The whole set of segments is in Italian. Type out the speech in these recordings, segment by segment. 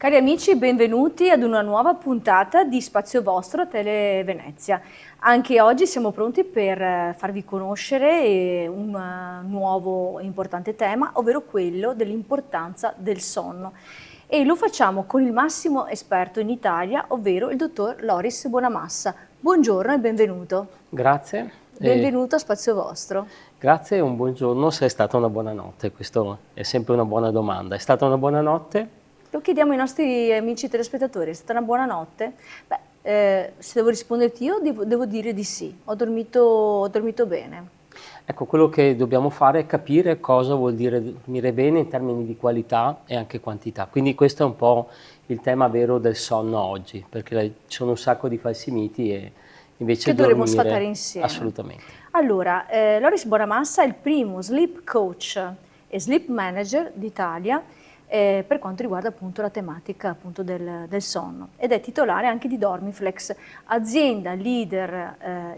Cari amici, benvenuti ad una nuova puntata di Spazio Vostro a Tele Venezia. Anche oggi siamo pronti per farvi conoscere un nuovo e importante tema, ovvero quello dell'importanza del sonno. E lo facciamo con il massimo esperto in Italia, ovvero il dottor Loris Bonamassa. Buongiorno e benvenuto. Grazie. Benvenuto a Spazio Vostro. Grazie e un buongiorno se è stata una buona notte. Questo è sempre una buona domanda. È stata una buona notte? Lo chiediamo ai nostri amici telespettatori, è stata una buona notte? Se devo risponderti io, devo dire di sì, ho dormito bene. Ecco, quello che dobbiamo fare è capire cosa vuol dire dormire bene in termini di qualità e anche quantità. Quindi questo è un po' il tema vero del sonno oggi, perché ci sono un sacco di falsi miti e invece che dovremmo dormire sfatare insieme. Assolutamente. Allora, Loris Bonamassa è il primo sleep coach e sleep manager d'Italia per quanto riguarda appunto la tematica appunto del sonno, ed è titolare anche di Dormiflex, azienda leader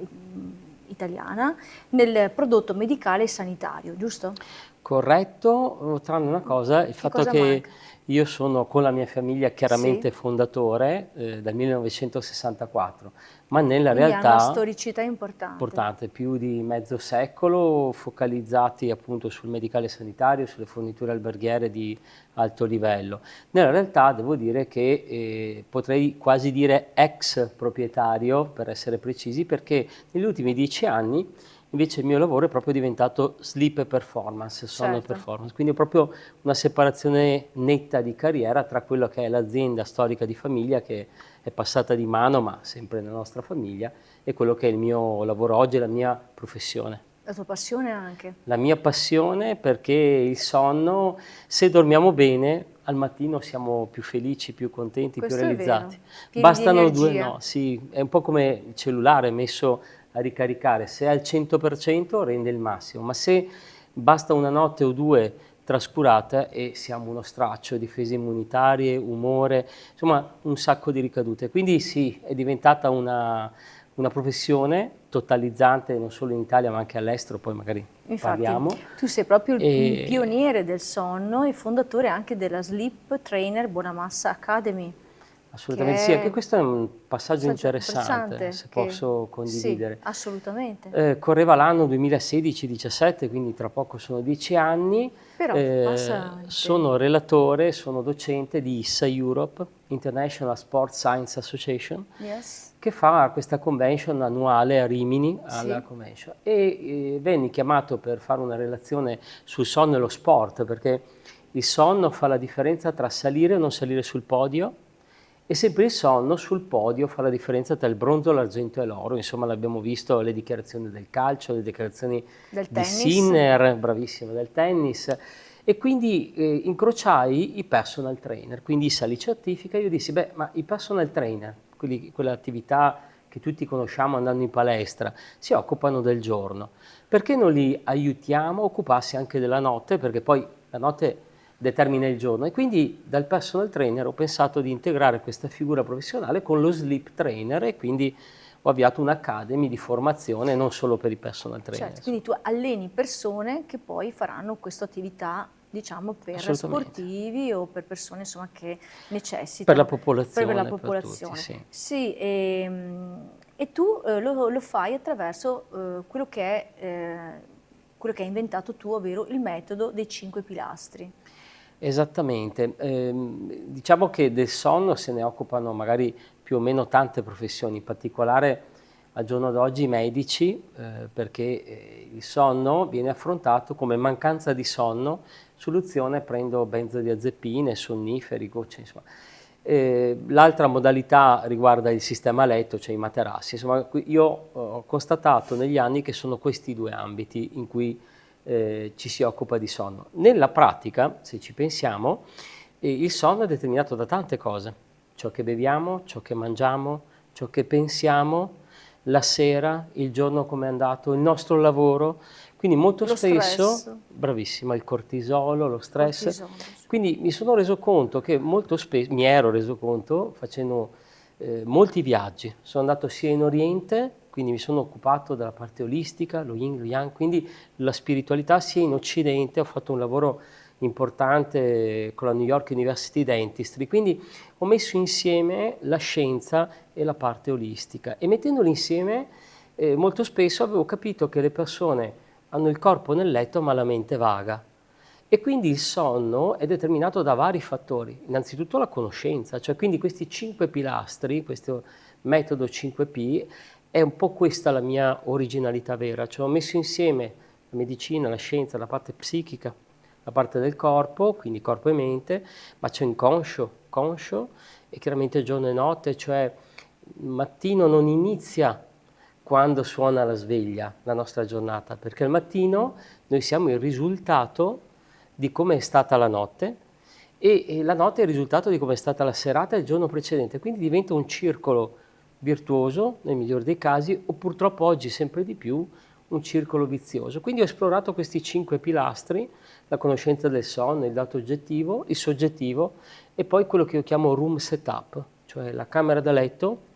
italiana nel prodotto medicale e sanitario, giusto? Corretto, tranne una cosa, il fatto cosa che manca? io sono con la mia famiglia chiaramente Sì. fondatore dal 1964, ma nella Quindi ha una realtà storicità importante. più di mezzo secolo, focalizzati appunto sul medicale sanitario, sulle forniture alberghiere di alto livello. Nella realtà devo dire che potrei quasi dire ex proprietario, per essere precisi, perché negli ultimi 10 anni invece il mio lavoro è proprio diventato sleep performance, sonno e Certo. performance, quindi è proprio una separazione netta di carriera tra quello che è l'azienda storica di famiglia, che è passata di mano ma sempre nella nostra famiglia, e quello che è il mio lavoro oggi, la mia professione. La tua passione anche. La mia passione, perché il sonno, se dormiamo bene, al mattino siamo più felici, più contenti, Questo più è vero, realizzati. pieni di Bastano due energia. no, sì, è un po' come il cellulare messo a ricaricare, se è al 100% rende il massimo, ma se basta una notte o due trascurata e siamo uno straccio, difese immunitarie, umore, insomma un sacco di ricadute. Quindi sì, è diventata una professione totalizzante non solo in Italia ma anche all'estero, poi magari Infatti, parliamo. tu sei proprio il E pioniere del sonno e fondatore anche della Sleep Trainer Bonamassa Academy. Assolutamente sì, anche questo è un passaggio interessante, interessante se posso sì, condividere. assolutamente. Correva l'anno 2016-17, quindi tra poco sono 10 anni. Però passa il Sono tempo. relatore, sono docente di ISSA Europe, International Sports Science Association, Yes. che fa questa convention annuale a Rimini, Sì. alla convention, e venni chiamato per fare una relazione sul sonno e lo sport, perché il sonno fa la differenza tra salire o non salire sul podio, e sempre il sonno sul podio fa la differenza tra il bronzo, l'argento e l'oro. Insomma, l'abbiamo visto le dichiarazioni del calcio, le dichiarazioni Del di tennis. Sinner, bravissimo, del tennis. E quindi incrociai i personal trainer, quindi i sali certifica. Io dissi, beh, ma i personal trainer, quell'attività che tutti conosciamo andando in palestra, si occupano del giorno. Perché non li aiutiamo a occuparsi anche della notte? Perché poi la notte determina il giorno, e quindi dal personal trainer ho pensato di integrare questa figura professionale con lo sleep trainer, e quindi ho avviato un'academy di formazione non solo per i personal trainer. Certo, quindi tu alleni persone che poi faranno questa attività, diciamo, per sportivi o per persone insomma che necessitano. Per la popolazione. Per la popolazione. Per tutti, sì. Sì, e tu lo fai attraverso quello che hai inventato tu, ovvero il metodo dei 5 pilastri. Esattamente, diciamo che del sonno se ne occupano magari più o meno tante professioni, in particolare al giorno d'oggi i medici, perché il sonno viene affrontato come mancanza di sonno, soluzione prendo benzodiazepine, sonniferi, gocce, insomma. L'altra modalità riguarda il sistema letto, cioè i materassi. Insomma, io ho constatato negli anni che sono questi due ambiti in cui ci si occupa di sonno. Nella pratica, se ci pensiamo, il sonno è determinato da tante cose: ciò che beviamo, ciò che mangiamo, ciò che pensiamo, la sera, il giorno come è andato, il nostro lavoro. Quindi molto spesso, bravissima, il cortisolo, lo stress. Quindi mi sono reso conto che molto spesso, mi ero reso conto facendo molti viaggi, sono andato sia in Oriente, quindi mi sono occupato della parte olistica, lo yin, lo yang, quindi la spiritualità, sia in Occidente, ho fatto un lavoro importante con la New York University Dentistry, quindi ho messo insieme la scienza e la parte olistica e mettendoli insieme molto spesso avevo capito che le persone hanno il corpo nel letto ma la mente vaga. E quindi il sonno è determinato da vari fattori, innanzitutto la conoscenza, cioè quindi questi 5 pilastri, questo metodo 5P, è un po' questa la mia originalità vera, cioè ho messo insieme la medicina, la scienza, la parte psichica, la parte del corpo, quindi corpo e mente, ma c'è inconscio, conscio e chiaramente giorno e notte, cioè il mattino non inizia quando suona la sveglia, la nostra giornata, perché al mattino noi siamo il risultato di come è stata la notte e la notte è il risultato di come è stata la serata il giorno precedente, quindi diventa un circolo virtuoso nel miglior dei casi o purtroppo oggi sempre di più un circolo vizioso. Quindi ho esplorato questi 5 pilastri, la conoscenza del sonno, il dato oggettivo, il soggettivo e poi quello che io chiamo room setup, cioè la camera da letto,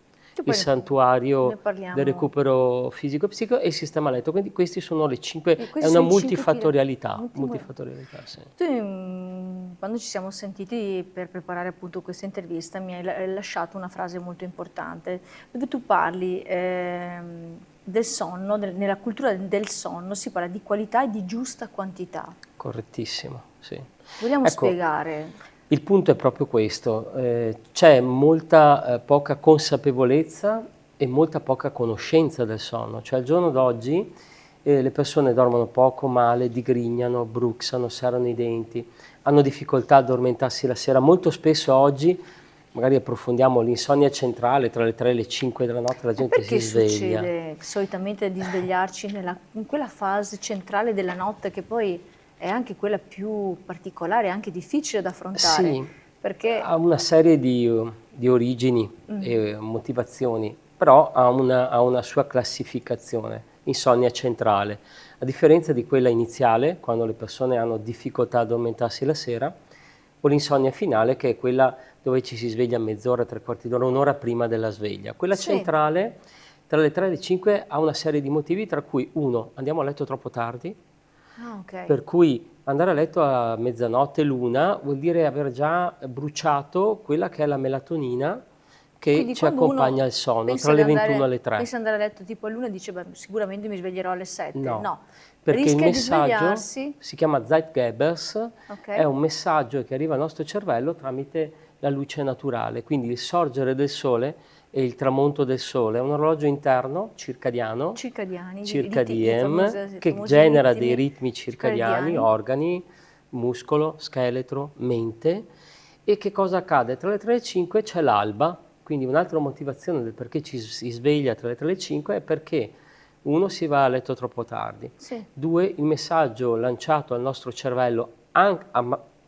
il santuario del recupero fisico e psichico e il sistema letto. Quindi questi sono le 5, è una multifattorialità. Sì. Tu quando ci siamo sentiti per preparare appunto questa intervista mi hai lasciato una frase molto importante dove tu parli del sonno, nella cultura del sonno si parla di qualità e di giusta quantità. Correttissimo, sì. Vogliamo spiegare? Il punto è proprio questo, c'è molta poca consapevolezza e molta poca conoscenza del sonno, cioè al giorno d'oggi le persone dormono poco, male, digrignano, bruxano, serrano i denti, hanno difficoltà a addormentarsi la sera, molto spesso oggi, magari approfondiamo l'insonnia centrale, tra le 3 e le 5 della notte la gente si sveglia. Perché succede solitamente di svegliarci in quella fase centrale della notte che poi è anche quella più particolare, anche difficile da affrontare? Sì, perché ha una serie di origini e motivazioni, però ha una sua classificazione, insonnia centrale, a differenza di quella iniziale, quando le persone hanno difficoltà ad addormentarsi la sera, o l'insonnia finale, che è quella dove ci si sveglia mezz'ora, 3/4 d'ora, un'ora prima della sveglia. Quella centrale, tra le 3 e le 5, ha una serie di motivi, tra cui uno, andiamo a letto troppo tardi, per cui andare a letto a mezzanotte, l'una, vuol dire aver già bruciato quella che è la melatonina che quindi ci accompagna al sonno, tra le 21 e le 3. Pensa andare a letto tipo all'una e dice sicuramente mi sveglierò alle 7. No, perché il messaggio si chiama Zeitgebers, è un messaggio che arriva al nostro cervello tramite la luce naturale, quindi il sorgere del sole e il tramonto del sole, è un orologio interno circadiano, circadiem, che genera dei ritmi circadiani, organi, muscolo, scheletro, mente. E che cosa accade? Tra le 3 e le 5 c'è l'alba, quindi un'altra motivazione del perché ci si sveglia tra le 3 e le 5 è perché uno, si va a letto troppo tardi, due, il messaggio lanciato al nostro cervello,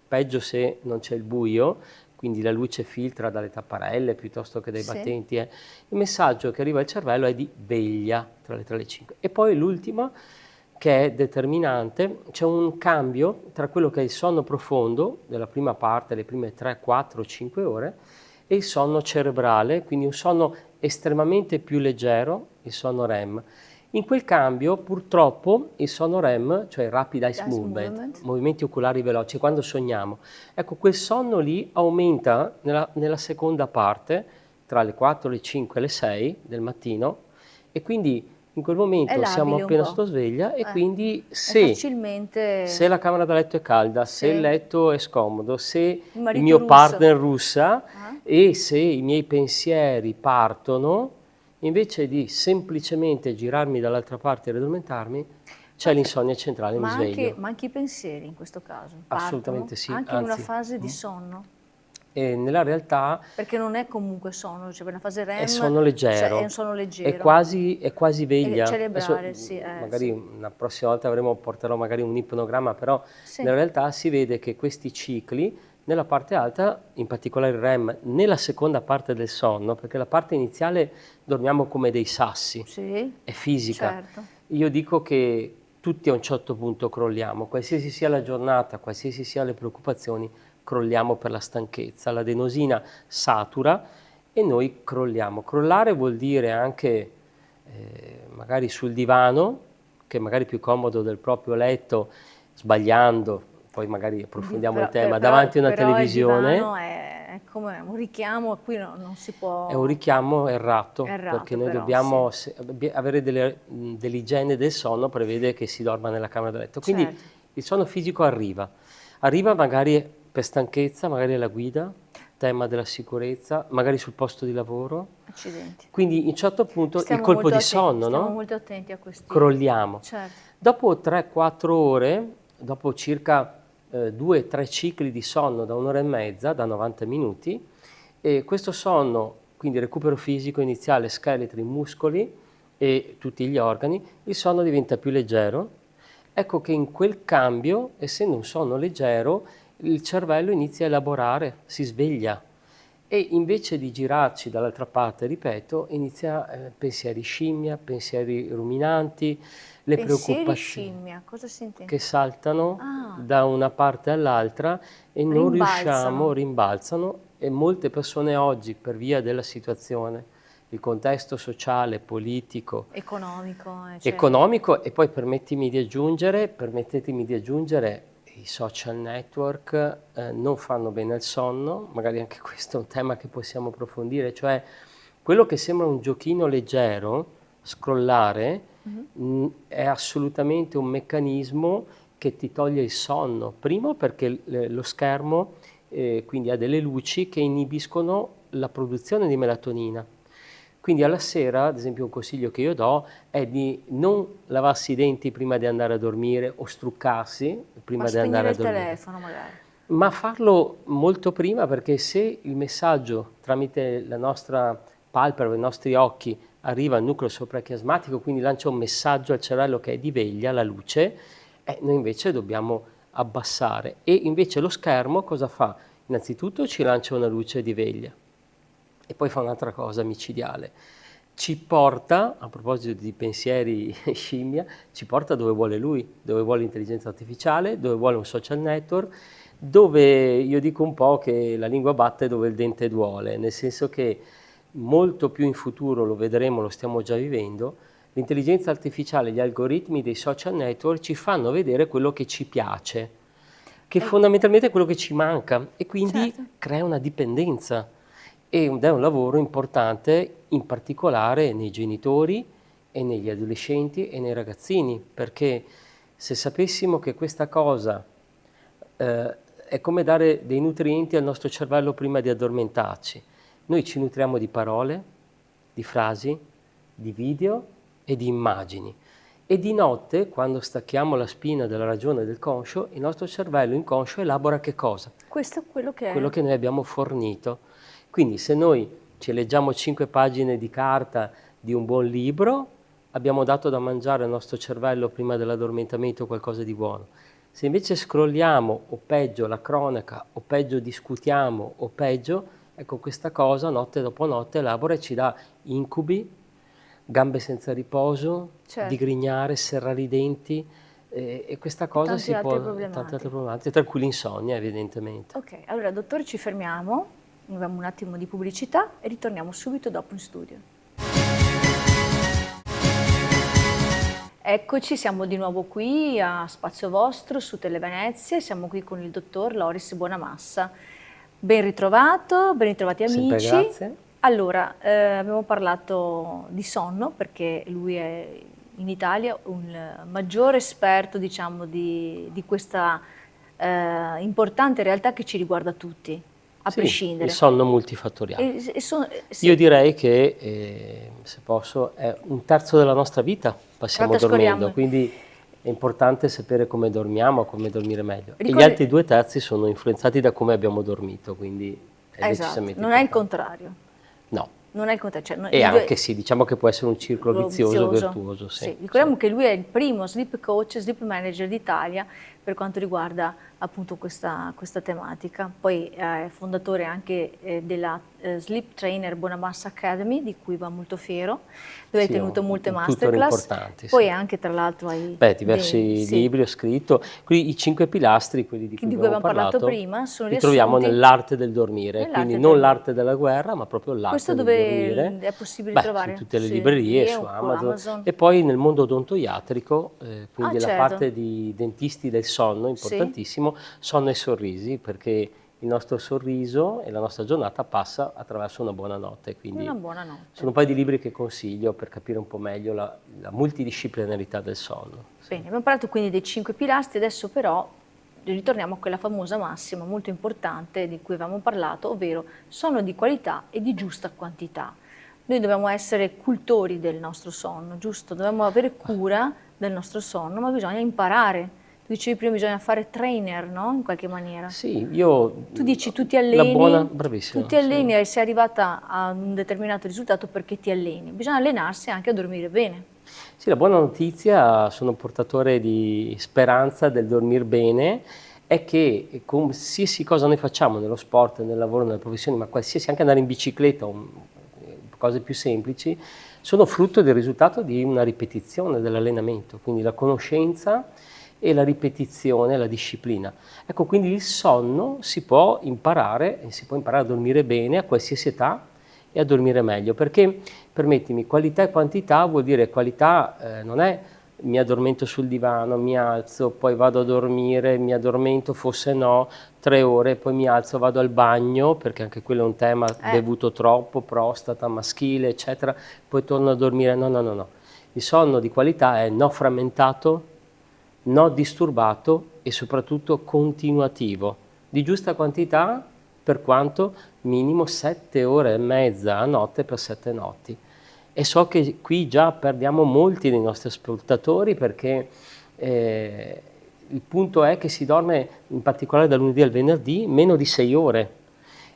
peggio se non c'è il buio, quindi la luce filtra dalle tapparelle piuttosto che dai battenti, il messaggio che arriva al cervello è di veglia tra le 3 e le 5. E poi l'ultima, che è determinante, c'è un cambio tra quello che è il sonno profondo, della prima parte, le prime 3, 4, 5 ore, e il sonno cerebrale, quindi un sonno estremamente più leggero, il sonno REM. In quel cambio, purtroppo, il sonno REM, cioè Rapid Eye Movement, movimenti oculari veloci, quando sogniamo, ecco, quel sonno lì aumenta nella seconda parte, tra le 4, le 5 e le 6 del mattino, e quindi in quel momento siamo appena sotto sveglia e quindi se la camera da letto è calda, se il letto è scomodo, se il mio partner russa e se i miei pensieri partono, invece di semplicemente girarmi dall'altra parte e riaddormentarmi, c'è l'insonnia centrale, mi sveglio. Ma anche i pensieri in questo caso? Assolutamente sì. Anche in una fase di sonno? E nella realtà... Perché non è comunque sonno, cioè per una fase REM... È sonno leggero. È un sonno leggero. È quasi veglia. È cerebrale, magari una prossima volta porterò magari un ipnogramma, però nella realtà si vede che questi cicli nella parte alta, in particolare il REM, nella seconda parte del sonno, perché la parte iniziale dormiamo come dei sassi, è fisica. Io dico che tutti a un certo punto crolliamo, qualsiasi sia la giornata, qualsiasi siano le preoccupazioni, crolliamo per la stanchezza. L'adenosina satura e noi crolliamo. Crollare vuol dire anche magari sul divano, che magari è più comodo del proprio letto, sbagliando, poi magari Quindi approfondiamo il tema, davanti a una però televisione. il divano è come un richiamo a cui non si può... È un richiamo errato, perché noi però, dobbiamo sì. avere dell'igiene del sonno, prevede che si dorma nella camera da letto. Quindi Certo. il sonno fisico arriva magari per stanchezza, magari alla guida, tema della sicurezza, magari sul posto di lavoro. Accidenti. Quindi in un certo punto il Stiamo colpo molto di sonno, stiamo no? molto attenti a questi... Crolliamo. Certo. Dopo 3-4 ore, dopo circa 2-3 cicli di sonno da un'ora e mezza, da 90 minuti, e questo sonno, quindi recupero fisico iniziale, scheletri, muscoli e tutti gli organi, il sonno diventa più leggero. Ecco che in quel cambio, essendo un sonno leggero, il cervello inizia a elaborare, si sveglia e invece di girarci dall'altra parte, ripeto, inizia pensieri scimmia, pensieri ruminanti, le Pensieri preoccupazioni scimmia, cosa si intende? che saltano Ah, da una parte all'altra e non riusciamo, rimbalzano. rimbalzano, e molte persone oggi, per via della situazione, il contesto sociale, politico, Economico, certo. economico, e poi permettetemi di aggiungere, i social network non fanno bene al sonno, magari anche questo è un tema che possiamo approfondire, cioè quello che sembra un giochino leggero, scrollare, è assolutamente un meccanismo che ti toglie il sonno. Primo perché lo schermo quindi ha delle luci che inibiscono la produzione di melatonina. Quindi alla sera, ad esempio, un consiglio che io do è di non lavarsi i denti prima di andare a dormire o struccarsi prima Ma di andare spegnere a il dormire, telefono magari. ma farlo molto prima, perché se il messaggio tramite la nostra palpebra, i nostri occhi, arriva al nucleo soprachiasmatico, quindi lancia un messaggio al cervello che è di veglia, la luce, noi invece dobbiamo abbassare. E invece lo schermo cosa fa? Innanzitutto ci lancia una luce di veglia e poi fa un'altra cosa micidiale. Ci porta, a proposito di pensieri scimmia, ci porta dove vuole lui, dove vuole l'intelligenza artificiale, dove vuole un social network, dove io dico un po' che la lingua batte dove il dente duole, nel senso che molto più in futuro, lo vedremo, lo stiamo già vivendo, l'intelligenza artificiale, gli algoritmi dei social network ci fanno vedere quello che ci piace, che fondamentalmente è quello che ci manca, e quindi Certo. crea una dipendenza. Ed è un lavoro importante, in particolare nei genitori e negli adolescenti e nei ragazzini, perché se sapessimo che questa cosa è come dare dei nutrienti al nostro cervello prima di addormentarci. Noi ci nutriamo di parole, di frasi, di video e di immagini. E di notte, quando stacchiamo la spina della ragione e del conscio, il nostro cervello inconscio elabora che cosa? Questo è quello che Quello è. che noi abbiamo fornito. Quindi se noi ci leggiamo 5 pagine di carta di un buon libro, abbiamo dato da mangiare al nostro cervello prima dell'addormentamento qualcosa di buono. Se invece scrolliamo, o peggio la cronaca, o peggio discutiamo, o peggio, ecco, questa cosa notte dopo notte elabora e ci dà incubi, gambe senza riposo, Certo. digrignare, serrare i denti, e questa cosa tante si altre può... problematiche. Tante altre problematiche, tra cui l'insonnia evidentemente. Ok, allora dottore ci fermiamo, abbiamo un attimo di pubblicità e ritorniamo subito dopo in studio. Eccoci, siamo di nuovo qui a Spazio Vostro su Televenezia, siamo qui con il dottor Loris Bonamassa. Ben ritrovato, ben ritrovati amici. Sempre grazie. Allora, abbiamo parlato di sonno perché lui è in Italia un maggiore esperto, diciamo, di questa importante realtà che ci riguarda tutti, a Sì, prescindere. il sonno multifattoriale. Sì. Io direi che, se posso, è un terzo della nostra vita passiamo dormendo, quindi è importante sapere come dormiamo, come dormire meglio. E gli altri 2 terzi sono influenzati da come abbiamo dormito, quindi è decisamente non è il importante. contrario. No. Non è il contrario. Cioè, E anche sì, diciamo che può essere un circolo vizioso, virtuoso. Sì, ricordiamo che lui è il primo sleep coach, sleep manager d'Italia per quanto riguarda appunto questa tematica. Poi è fondatore anche della Sleep Trainer Bonamassa Academy, di cui va molto fiero, dove hai tenuto molte masterclass. Poi anche tra l'altro hai diversi libri ho scritto. Qui i 5 pilastri, quelli di cui abbiamo parlato prima, sono li troviamo nell'arte del dormire, quindi non l'arte della guerra, ma proprio l'arte del dormire. Questo dove è possibile trovare? Su tutte le librerie, su Amazon. E poi nel mondo odontoiatrico, quindi la parte di dentisti del sonno, Sì. importantissimo, sonno e sorrisi, perché il nostro sorriso e la nostra giornata passa attraverso una buona notte, quindi Una buona notte. sono un paio di libri che consiglio per capire un po' meglio la multidisciplinarità del sonno. Sì. Bene, abbiamo parlato quindi dei 5 pilastri, adesso però ritorniamo a quella famosa massima molto importante di cui avevamo parlato, ovvero sonno di qualità e di giusta quantità. Noi dobbiamo essere cultori del nostro sonno, giusto? Dobbiamo avere cura del nostro sonno, ma bisogna imparare. Tu dicevi prima bisogna fare trainer, no? In qualche maniera. Sì, io Tu dici tu ti la buona, alleni, bravissimo, tu ti alleni e sei arrivata a un determinato risultato perché ti alleni. Bisogna allenarsi anche a dormire bene. Sì, la buona notizia, sono portatore di speranza del dormir bene, è che qualsiasi cosa noi facciamo nello sport, nel lavoro, nelle professioni, ma qualsiasi, anche andare in bicicletta, cose più semplici, sono frutto del risultato di una ripetizione dell'allenamento, quindi la conoscenza e la ripetizione, la disciplina. Ecco, quindi il sonno si può imparare a dormire bene a qualsiasi età e a dormire meglio, perché, permettimi, qualità e quantità vuol dire qualità non è mi addormento sul divano, mi alzo, poi vado a dormire, mi addormento, forse no, 3 ore, poi mi alzo, vado al bagno, perché anche quello è un tema, bevuto troppo, prostata maschile, eccetera, poi torno a dormire. No, no, no, no. Il sonno di qualità è no frammentato, no disturbato e soprattutto continuativo, di giusta quantità, per quanto minimo 7 ore e mezza a notte per 7 notti. E so che qui già perdiamo molti dei nostri ascoltatori, perché il punto è che si dorme, in particolare dal lunedì al venerdì, meno di 6 ore.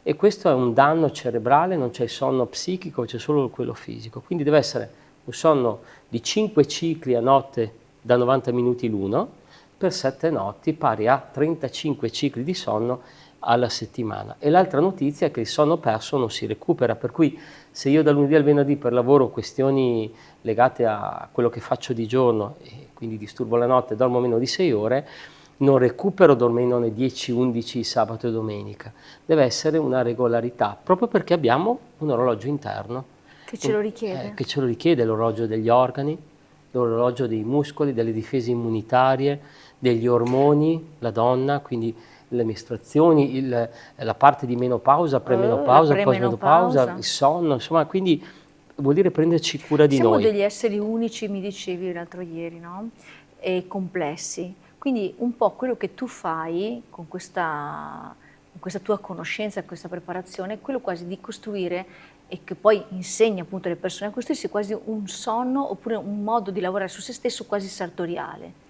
E questo è un danno cerebrale, non c'è il sonno psichico, c'è solo quello fisico. Quindi deve essere un sonno di 5 cicli a notte da 90 minuti l'uno, per 7 notti, pari a 35 cicli di sonno alla settimana. E l'altra notizia è che il sonno perso non si recupera, per cui se io dal lunedì al venerdì per lavoro, questioni legate a quello che faccio di giorno e quindi disturbo la notte, dormo meno di 6 ore, non recupero dormendone 10-11 sabato e domenica. Deve essere una regolarità, proprio perché abbiamo un orologio interno. Che ce lo richiede. Che ce lo richiede, l'orologio degli organi, l'orologio dei muscoli, delle difese immunitarie, degli ormoni, la donna, quindi le mestruazioni, la parte di menopausa, premenopausa, postmenopausa, il sonno, insomma, quindi vuol dire prenderci cura di Siamo noi. degli esseri unici, mi dicevi l'altro ieri, no? E complessi. Quindi un po' quello che tu fai con questa tua conoscenza, questa preparazione, è quello quasi di costruire e che poi insegna appunto alle persone a costruirsi quasi un sonno oppure un modo di lavorare su se stesso quasi sartoriale.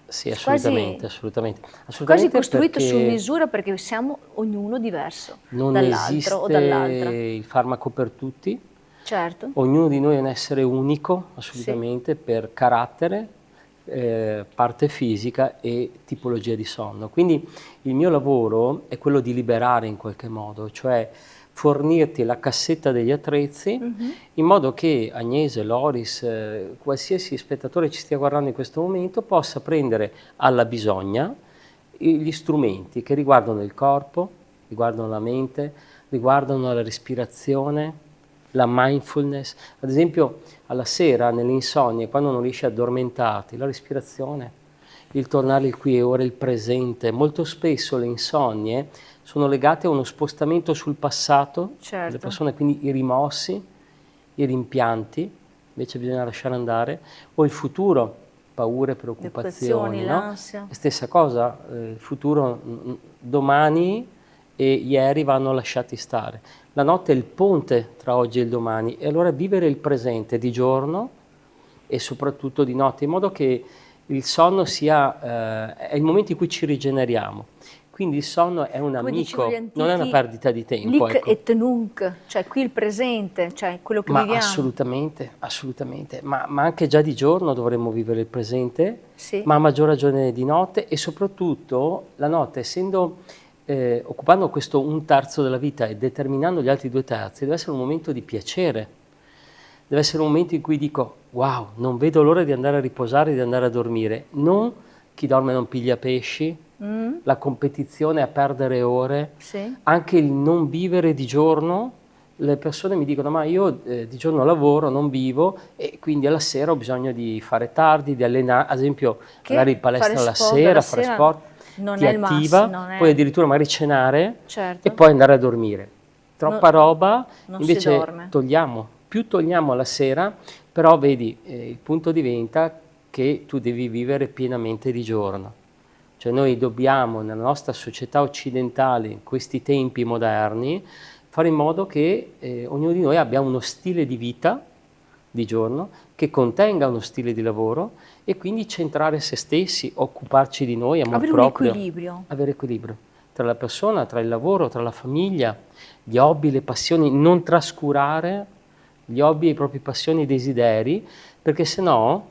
Sì, assolutamente, assolutamente. Quasi costruito perché su misura perché siamo ognuno diverso non dall'altro o esiste dall'altra. il farmaco per tutti. Certo. Ognuno di noi è un essere unico, assolutamente, per carattere, parte fisica e tipologia di sonno. Quindi il mio lavoro è quello di liberare in qualche modo, cioè fornirti la cassetta degli attrezzi in modo che Agnese, Loris, qualsiasi spettatore ci stia guardando in questo momento possa prendere alla bisogna gli strumenti che riguardano il corpo, riguardano la mente, riguardano la respirazione, la mindfulness. Ad esempio alla sera nelle insonnie, quando non riesci a addormentarti, la respirazione, il tornare il qui e ora, il presente. Molto spesso le insonnie sono legate a uno spostamento sul passato, le persone, quindi i rimorsi, i rimpianti, invece bisogna lasciare andare, o il futuro, paure, preoccupazioni, no? L'ansia. Stessa cosa, il futuro domani e ieri vanno lasciati stare. La notte è il ponte tra oggi e il domani, e allora vivere il presente di giorno e soprattutto di notte, in modo che il sonno sia è il momento in cui ci rigeneriamo. Quindi il sonno è un amico, non è una perdita di tempo. Lic et nunc, cioè qui il presente, cioè quello che viviamo. Assolutamente, assolutamente. Ma anche già di giorno dovremmo vivere il presente, sì. Ma a maggior ragione di notte, e soprattutto la notte, essendo occupando questo 1/3 della vita e determinando gli altri 2/3, deve essere un momento di piacere, deve essere un momento in cui dico wow, non vedo l'ora di andare a riposare, di andare a dormire. Non chi dorme non piglia pesci, la competizione a perdere ore, sì. anche il non vivere di giorno le persone mi dicono ma io di giorno lavoro, non vivo e quindi alla sera ho bisogno di fare tardi, di allenare, ad esempio magari Che fare palestra la sport dalla sera, fare sera sport, non ti è il massimo, attiva, non poi è... addirittura magari cenare e Certo, poi andare a dormire. Troppa no- roba, non si invece dorme. più togliamo la sera, però vedi, il punto diventa che tu devi vivere pienamente di giorno. Cioè noi dobbiamo, nella nostra società occidentale, in questi tempi moderni, fare in modo che ognuno di noi abbia uno stile di vita di giorno che contenga uno stile di lavoro e quindi centrare se stessi, occuparci di noi, amor Avere un proprio, equilibrio. avere equilibrio tra la persona, tra il lavoro, tra la famiglia, gli hobby, le passioni, non trascurare gli hobby, i propri passioni e i desideri, perché se no,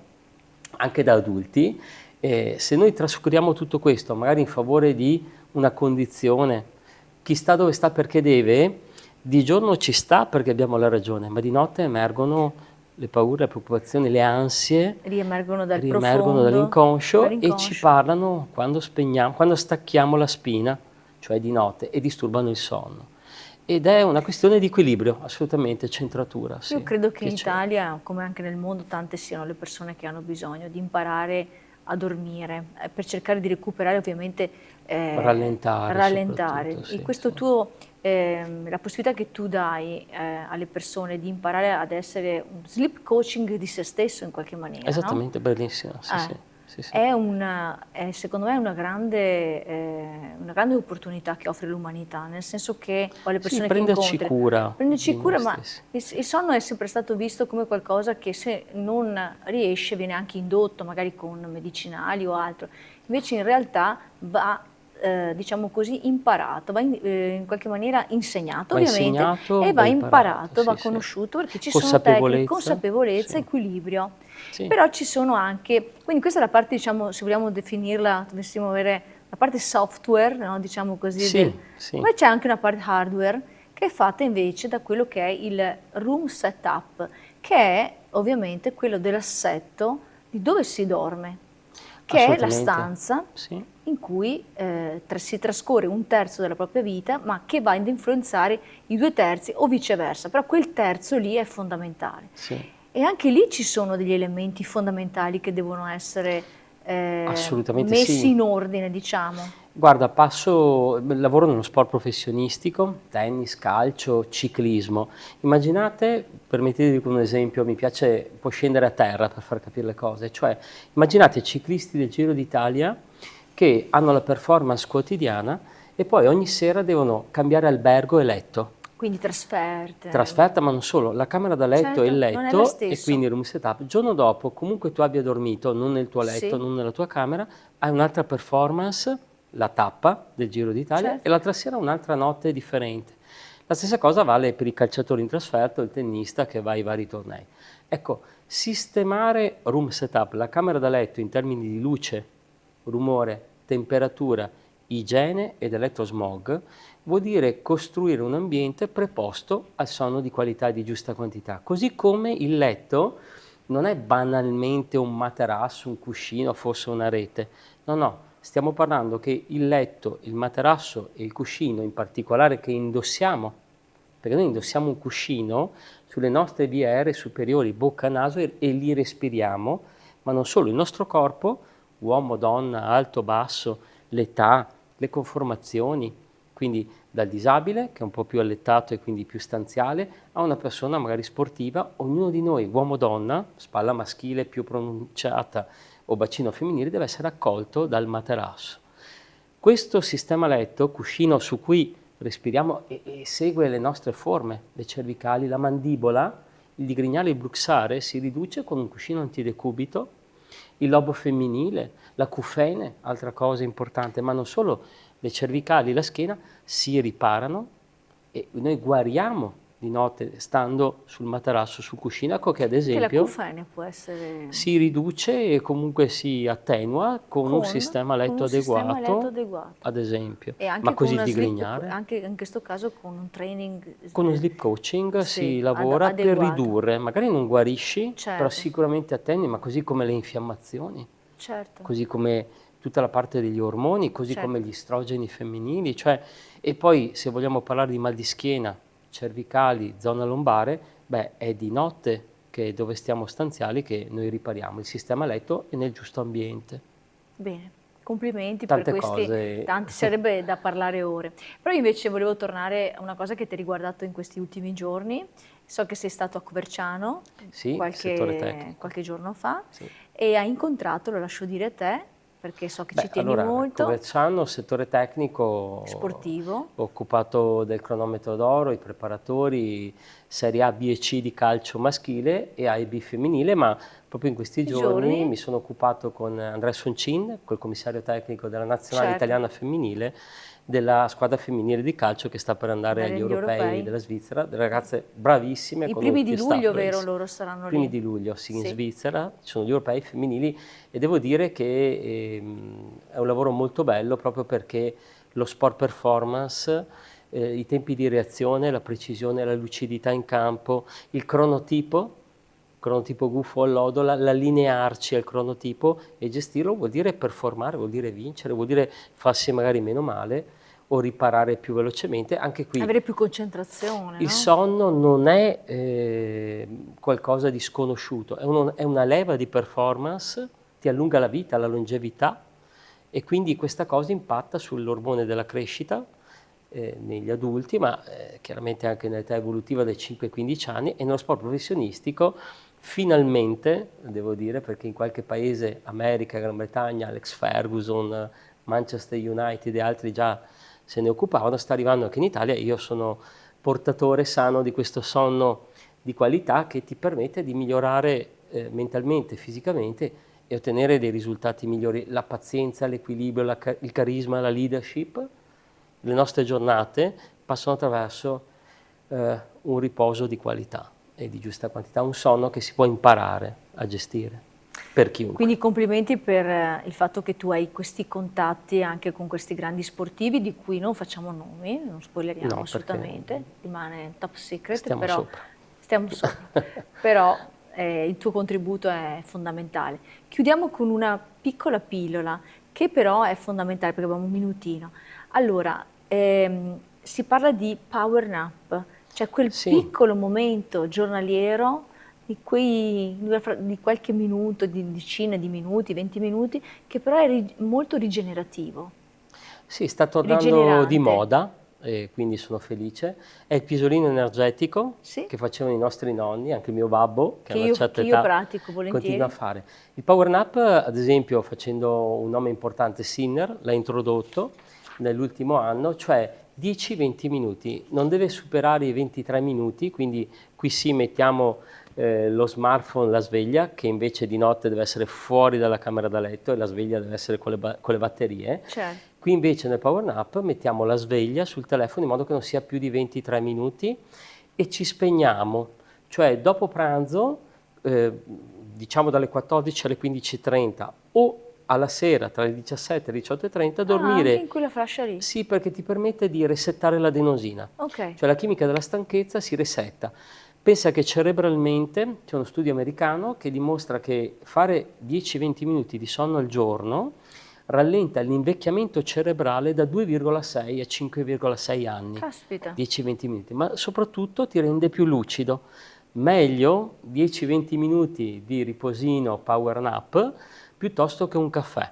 anche da adulti, se noi trascuriamo tutto questo, magari in favore di una condizione, chi sta dove sta perché deve, di giorno ci sta perché abbiamo la ragione, ma di notte emergono le paure, le preoccupazioni, le ansie, Riemergono dal riemergono profondo, dall'inconscio e ci dall'inconscio. parlano quando spegniamo, quando stacchiamo la spina, cioè di notte, e disturbano il sonno. Ed è una questione di equilibrio, assolutamente, centratura, Io sì, credo che in che c'è. Italia, come anche nel mondo, tante siano le persone che hanno bisogno di imparare a dormire, per cercare di recuperare ovviamente, Rallentare rallentare. soprattutto, E sì, questo sì. tuo, la possibilità che tu dai alle persone di imparare ad essere un sleep coaching di se stesso in qualche maniera, no? Esattamente, bellissimo, sì, Eh, sì, sì, sì. secondo me una grande opportunità che offre l'umanità, nel senso che o le Sì, persone che prenderci incontri, cura prenderci di noi cura, ma stessi. il sonno è sempre stato visto come qualcosa che se non riesce viene anche indotto, magari con medicinali o altro, invece in realtà va, diciamo così, imparato, va in qualche maniera insegnato Va ovviamente, e insegnato, va va imparato, imparato, va sì, sì. conosciuto, perché ci sono tecniche, Consapevolezza, consapevolezza, sì, equilibrio. sì, Però ci sono anche, quindi questa è la parte, diciamo, se vogliamo definirla, dovessimo avere la parte software, no, diciamo così, sì, sì, ma c'è anche una parte hardware che è fatta invece da quello che è il room setup, che è ovviamente quello dell'assetto di dove si dorme, che è la assolutamente, stanza sì, in cui si trascorre un terzo della propria vita, ma che va ad influenzare i due terzi o viceversa, però quel terzo lì è fondamentale. sì. E anche lì ci sono degli elementi fondamentali che devono essere Assolutamente messi sì. in ordine, diciamo. Guarda, lavoro nello sport professionistico, tennis, calcio, ciclismo. Immaginate, permettetevi con un esempio, mi piace, può scendere a terra per far capire le cose, cioè immaginate i ciclisti del Giro d'Italia che hanno la performance quotidiana e poi ogni sera devono cambiare albergo e letto. Quindi trasferte. Trasferta, ma non solo, la camera da letto e il Certo, non è lo letto e stesso. quindi il room setup. Il giorno dopo, comunque tu abbia dormito, non nel tuo letto, Sì, non nella tua camera, hai un'altra performance, la tappa del Giro d'Italia e certo. l'altra sera un'altra notte differente. La stessa cosa vale per i calciatori in trasferta o il tennista che va ai vari tornei. Ecco, sistemare room setup, la camera da letto in termini di luce, rumore, temperatura, igiene ed elettrosmog, vuol dire costruire un ambiente preposto al sonno di qualità e di giusta quantità. Così come il letto non è banalmente un materasso, un cuscino, forse una rete. No, no, stiamo parlando che il letto, il materasso e il cuscino in particolare che indossiamo, perché noi indossiamo un cuscino sulle nostre vie aeree superiori, bocca, naso e li respiriamo, ma non solo, il nostro corpo, uomo, donna, alto, basso, l'età, le conformazioni, quindi dal disabile, che è un po' più allettato e quindi più stanziale, a una persona magari sportiva, ognuno di noi, uomo o donna, spalla maschile più pronunciata o bacino femminile, deve essere accolto dal materasso. Questo sistema letto, cuscino su cui respiriamo e segue le nostre forme, le cervicali, la mandibola, il digrignale, il bruxare si riduce con un cuscino antidecubito, il lobo femminile, la cufene, altra cosa importante, ma non solo, le cervicali, la schiena si riparano e noi guariamo di notte stando sul materasso, sul cuscino, ecco che ad Anche la esempio cufene può essere si riduce e comunque si attenua con un sistema con letto un sistema letto adeguato, adeguato. ad esempio, E ma anche con così una digrignare. anche in questo caso con un training Con lo sleep coaching sì, si lavora per adeguato. ridurre, magari non guarisci, però Certo, sicuramente attennui, ma così come le infiammazioni, certo, così come tutta la parte degli ormoni, così come certo. gli estrogeni femminili, cioè, e poi se vogliamo parlare di mal di schiena, cervicali, zona lombare, beh, è di notte che dove stiamo stanziali che noi ripariamo il sistema letto e nel giusto ambiente. Bene, complimenti per Tante questi, cose. tanti sarebbe da parlare ore. Però invece volevo tornare a una cosa che ti ha riguardato in questi ultimi giorni. So che sei stato a Coverciano Sì, settore tecnico. qualche giorno fa Sì. e hai incontrato, lo lascio dire a te, perché so che Beh, ci tieni allora, molto, Coverciano, settore tecnico, sportivo. ho occupato del cronometro d'oro, i preparatori Serie A, B e C di calcio maschile e A e B femminile, ma proprio in questi Questi giorni mi giorni, sono occupato con Andrea Soncin, col commissario tecnico della nazionale certo, italiana femminile, della squadra femminile di calcio che sta per andare andare agli agli europei europei. della Svizzera, delle ragazze bravissime, I con un primi di key staff luglio, vero, bravissimo. loro saranno Primi lì? di luglio, sì, in Sì. Svizzera, ci sono gli europei femminili e devo dire che è un lavoro molto bello proprio perché lo sport performance, i tempi di reazione, la precisione, la lucidità in campo, il cronotipo gufo o allodola, l'allinearci al cronotipo e gestirlo vuol dire performare, vuol dire vincere, vuol dire farsi magari meno male o riparare più velocemente. Anche qui Avere più concentrazione, il no? sonno non è qualcosa di sconosciuto, è una leva di performance, ti allunga la vita, la longevità e quindi questa cosa impatta sull'ormone della crescita negli adulti, ma chiaramente anche nell'età evolutiva dai 5-15 anni e nello sport professionistico finalmente, devo dire, perché in qualche paese, America, Gran Bretagna, Alex Ferguson, Manchester United e altri già se ne occupavano, sta arrivando anche in Italia. Io sono portatore sano di questo sonno di qualità che ti permette di migliorare mentalmente, fisicamente e ottenere dei risultati migliori. La pazienza, l'equilibrio, il carisma, la leadership, le nostre giornate passano attraverso un riposo di qualità e di giusta quantità, un sonno che si può imparare a gestire per chiunque. Quindi complimenti per il fatto che tu hai questi contatti anche con questi grandi sportivi di cui non facciamo nomi, non spoileriamo No, perché assolutamente, rimane top secret, stiamo però sopra. stiamo sopra. Però il tuo contributo è fondamentale. Chiudiamo con una piccola pillola che però è fondamentale perché abbiamo un minutino. Allora, si parla di power nap, cioè quel Sì, piccolo momento giornaliero di qualche minuto, di decine di minuti, 20 minuti, che però è molto rigenerativo, sì, sta tornando di rigenerante. moda e quindi sono felice. È il pisolino energetico Sì? che facevano i nostri nonni, anche il mio babbo, che a una Che certa io età pratico continua a volentieri. fare. Il power nap, ad esempio, facendo un nome importante, Sinner, l'ha introdotto nell'ultimo anno, cioè 10-20 minuti, non deve superare i 23 minuti, quindi qui sì mettiamo lo smartphone, la sveglia, che invece di notte deve essere fuori dalla camera da letto e la sveglia deve essere con le batterie. Certo. Qui invece nel power nap mettiamo la sveglia sul telefono in modo che non sia più di 23 minuti e ci spegniamo, cioè dopo pranzo, diciamo dalle 14 alle 15:30 o alla sera tra le 17 e le 18:30 Ah, anche dormire. in quella fascia lì. Sì, perché ti permette di resettare l'adenosina, Ok. cioè la chimica della stanchezza si resetta. Pensa che cerebralmente c'è uno studio americano che dimostra che fare 10-20 minuti di sonno al giorno rallenta l'invecchiamento cerebrale da 2,6 a 5,6 anni. Caspita. 10-20 minuti, ma soprattutto ti rende più lucido. Meglio 10-20 minuti di riposino power nap piuttosto che un caffè.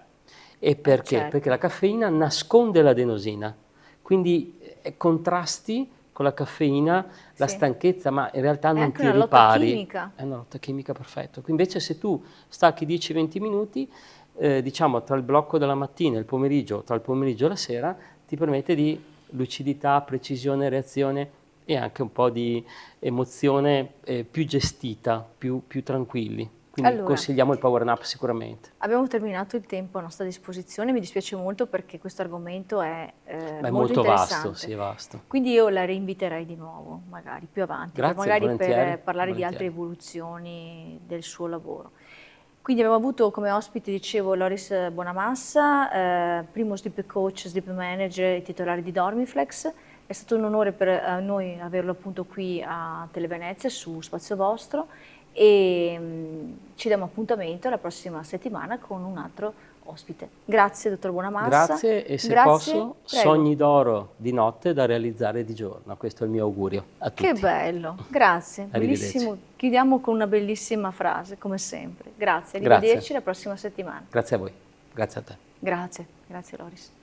E perché? Perché Certo. la caffeina nasconde l'adenosina, quindi contrasti con la caffeina la Sì. stanchezza, ma in realtà È non anche ti una lotta ripari. chimica. È una lotta chimica perfetta. Invece se tu stacchi 10-20 minuti, diciamo tra il blocco della mattina e il pomeriggio, tra il pomeriggio e la sera, ti permette di lucidità, precisione, reazione e anche un po' di emozione più gestita, più tranquilli. Quindi Allora, consigliamo il power nap sicuramente. abbiamo terminato il tempo a nostra disposizione, mi dispiace molto perché questo argomento è Beh, è molto molto vasto, interessante. sì, è vasto. Quindi io la reinviterei di nuovo, magari più avanti, Grazie, magari per volentieri, parlare di altre volentieri. evoluzioni del suo lavoro. Quindi abbiamo avuto come ospite, dicevo, Loris Bonamassa, primo sleep coach, sleep manager e titolare di Dormiflex. È stato un onore per noi averlo appunto qui a Televenezia su Spazio Vostro e ci diamo appuntamento la prossima settimana con un altro ospite. Grazie dottor Bonamassa. Grazie, e se Grazie, posso, prego. sogni d'oro di notte da realizzare di giorno. Questo è il mio augurio a tutti. Che bello, grazie. Arrivederci. Bellissimo. Chiudiamo con una bellissima frase, come sempre. Grazie, arrivederci la prossima settimana. Grazie a voi, grazie a te. Grazie, grazie Loris.